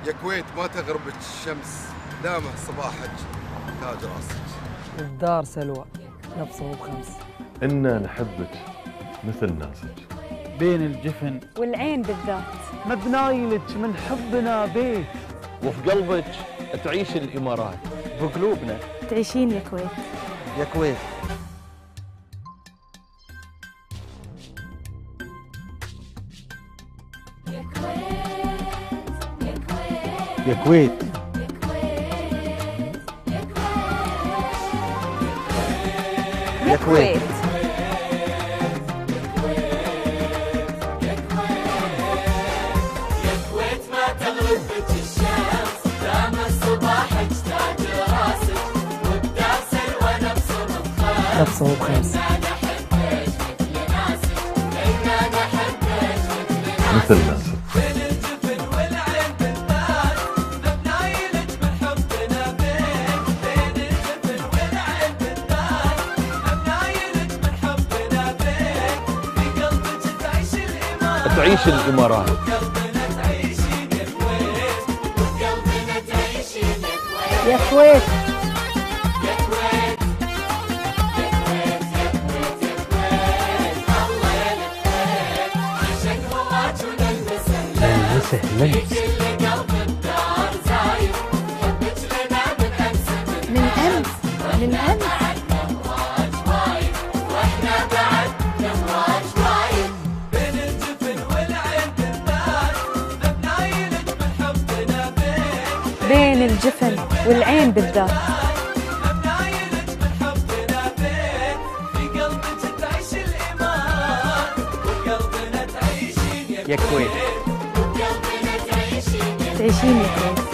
يا كويت ما تغربك الشمس، دامه صباحك تاج راسك. الدار سلوى نفسه بخمس. إنا نحبك مثل ناسك. بين الجفن والعين بالذات مبنايلك من حبنا بيت. وفي قلبك تعيش الإمارات، بقلوبنا تعيشين يا كويت. يا كويت. يا كويت. يا كويت. نفسه بخمس. مثل ناسك. تعيش الإمارات. يا كويت. لمس. من أمس من أمس. بين الجفن والعين بالذات. يا كويت. تعيشين يا كويت.